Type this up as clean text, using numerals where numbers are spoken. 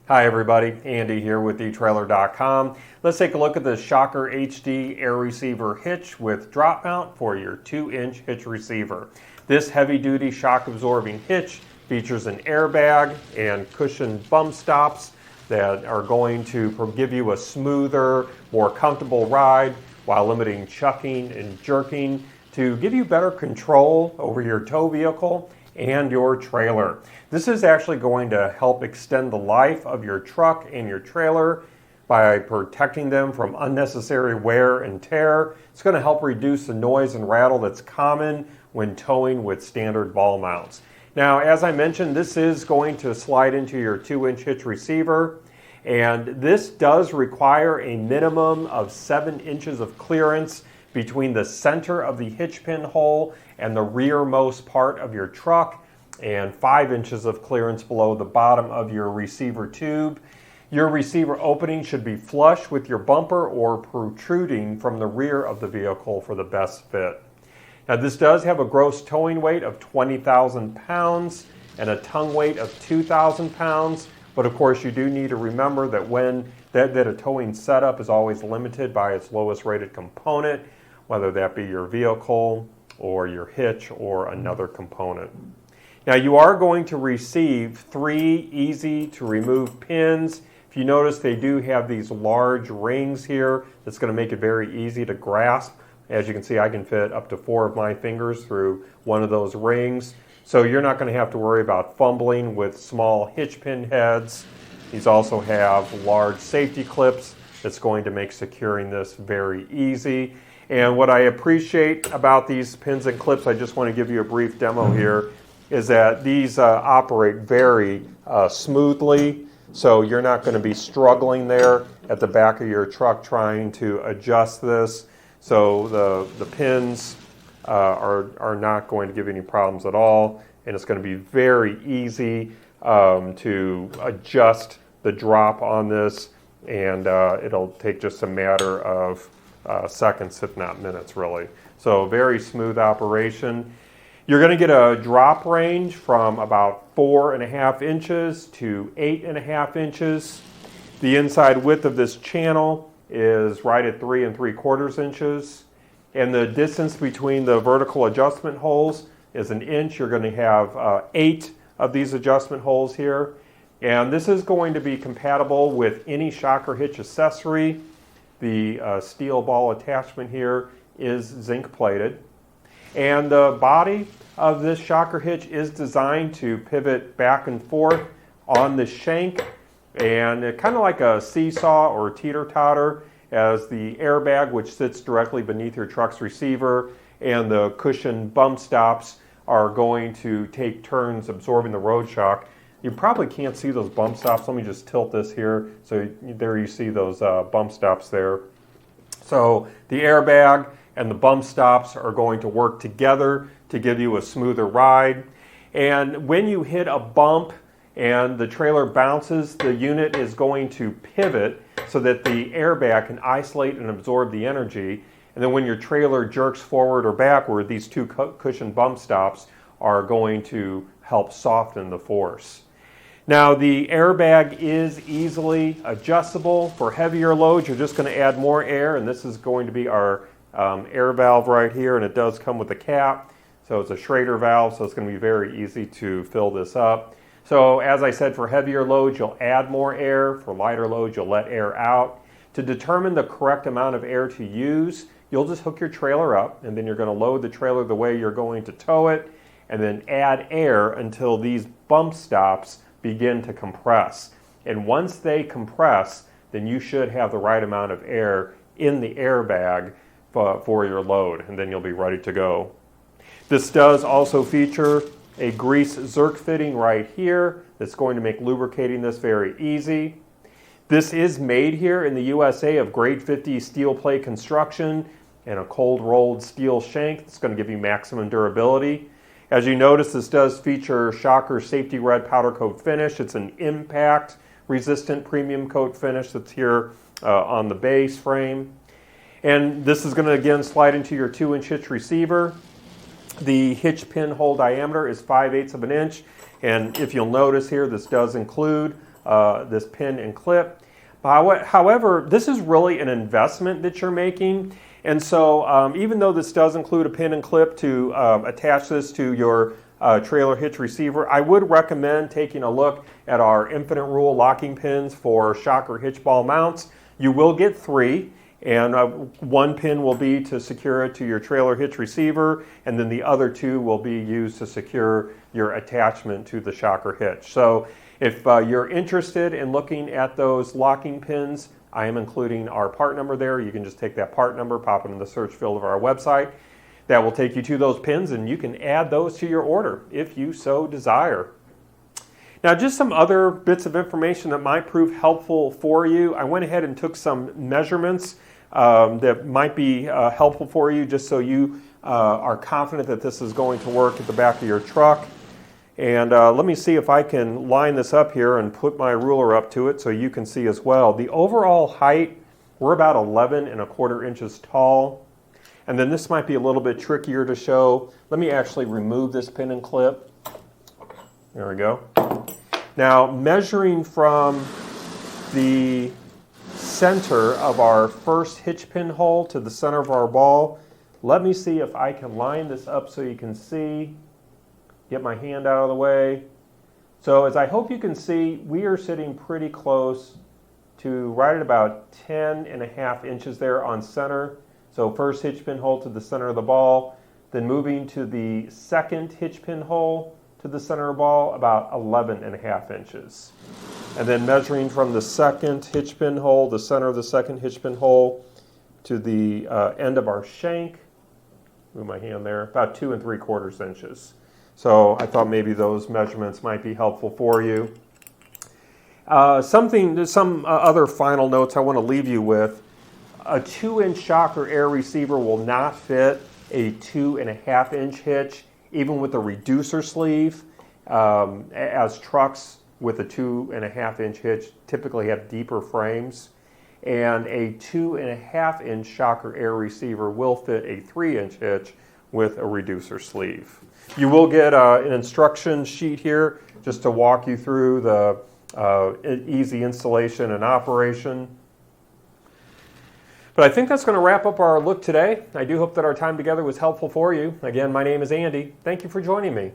Hi everybody, Andy here with eTrailer.com. Let's take a look at the Shocker HD Air ReceiverHitch with drop mount for your 2-inch hitch receiver. This heavy-duty shock-absorbing hitch features an airbag and cushioned bump stops that are going to give you a smoother, more comfortable ride while limiting chucking and jerking to give you better control over your tow vehicle and your trailer. This is actually going to help extend the life of your truck and your trailer by protecting them from unnecessary wear and tear. It's going to help reduce the noise and rattle that's common when towing with standard ball mounts. Now, as I mentioned, this is going to slide into your 2-inch hitch receiver, and this does require a minimum of 7 inches of clearance between the center of the hitch pin hole and the rearmost part of your truck, and 5 inches of clearance below the bottom of your receiver tube. Your receiver opening should be flush with your bumper or protruding from the rear of the vehicle for the best fit. Now, this does have a gross towing weight of 20,000 pounds and a tongue weight of 2,000 pounds, but of course you do need to remember that a towing setup is always limited by its lowest rated component, whether that be your vehicle or your hitch or another component. Now, you are going to receive 3 easy to remove pins. If you notice, they do have these large rings here that's going to make it very easy to grasp. As you can see, I can fit up to 4 of my fingers through one of those rings. So you're not going to have to worry about fumbling with small hitch pin heads. These also have large safety clips that's going to make securing this very easy. And what I appreciate about these pins and clips, I just want to give you a brief demo here, is that these operate very smoothly, so you're not going to be struggling there at the back of your truck trying to adjust this. So the pins are not going to give any problems at all, and it's going to be very easy to adjust the drop on this, and it'll take just a matter of seconds, if not minutes, really. So very smooth operation. You're going to get a drop range from about 4.5 inches to 8.5 inches. The inside width of this channel is right at 3 3/4 inches. And the distance between the vertical adjustment holes is 1 inch. You're going to have 8 of these adjustment holes here. And this is going to be compatible with any Shocker hitch accessory. The steel ball attachment here is zinc plated. And the body of this Shocker hitch is designed to pivot back and forth on the shank, and kind of like a seesaw or teeter-totter, as the airbag, which sits directly beneath your truck's receiver, and the cushioned bump stops are going to take turns absorbing the road shock. You probably can't see those bump stops. Let me just tilt this here. So there you see those bump stops there. So the airbag and the bump stops are going to work together to give you a smoother ride. And when you hit a bump and the trailer bounces, the unit is going to pivot so that the airbag can isolate and absorb the energy. And then when your trailer jerks forward or backward, these 2 cushion bump stops are going to help soften the force. Now, the airbag is easily adjustable. For heavier loads, you're just going to add more air, and this is going to be our air valve right here, and it does come with a cap. So it's a Schrader valve, so it's going to be very easy to fill this up. So as I said, for heavier loads, you'll add more air. For lighter loads, you'll let air out. To determine the correct amount of air to use, you'll just hook your trailer up, and then you're going to load the trailer the way you're going to tow it, and then add air until these bump stops begin to compress. And once they compress, then you should have the right amount of air in the airbag for your load, and then you'll be ready to go. This does also feature a grease Zerk fitting right here that's going to make lubricating this very easy. This is made here in the USA of grade 50 steel plate construction and a cold rolled steel shank that's going to give you maximum durability. As you notice, this does feature Shocker's safety red powder coat finish. It's an impact resistant premium coat finish that's here on the base frame. And this is going to again slide into your 2-inch hitch receiver. The hitch pin hole diameter is 5/8 of an inch, and if you'll notice here, this does include this pin and clip. However, this is really an investment that you're making. And so even though this does include a pin and clip to attach this to your trailer hitch receiver, I would recommend taking a look at our infinite rule locking pins for Shocker Hitch Ball mounts. You will get 3, and 1 pin will be to secure it to your trailer hitch receiver, and then the other 2 will be used to secure your attachment to the Shocker hitch. So if you're interested in looking at those locking pins, I am including our part number there. You can just take that part number, pop it in the search field of our website. That will take you to those pins, and you can add those to your order if you so desire. Now, just some other bits of information that might prove helpful for you. I went ahead and took some measurements that might be helpful for you, just so you are confident that this is going to work at the back of your truck. And let me see if I can line this up here and put my ruler up to it so you can see as well. The overall height, we're about 11¼ inches tall. And then this might be a little bit trickier to show. Let me actually remove this pin and clip. There we go. Now, measuring from the center of our first hitch pin hole to the center of our ball, let me see if I can line this up so you can see. Get my hand out of the way. So as I hope you can see, we are sitting pretty close to right at about 10½ inches there on center. So first hitch pin hole to the center of the ball, then moving to the second hitch pin hole to the center of the ball, about 11½ inches. And then measuring from the second hitch pin hole, the center of the second hitch pin hole, to the end of our shank, move my hand there, about 2¾ inches. So I thought maybe those measurements might be helpful for you. Some other final notes I want to leave you with. A 2-inch Shocker Air receiver will not fit a 2½ hitch, even with a reducer sleeve, as trucks with a 2½ hitch typically have deeper frames. And a 2½ Shocker Air receiver will fit a 3-inch hitch with a reducer sleeve. You will get an instruction sheet here just to walk you through the easy installation and operation. But I think that's going to wrap up our look today. I do hope that our time together was helpful for you. Again, my name is Andy. Thank you for joining me.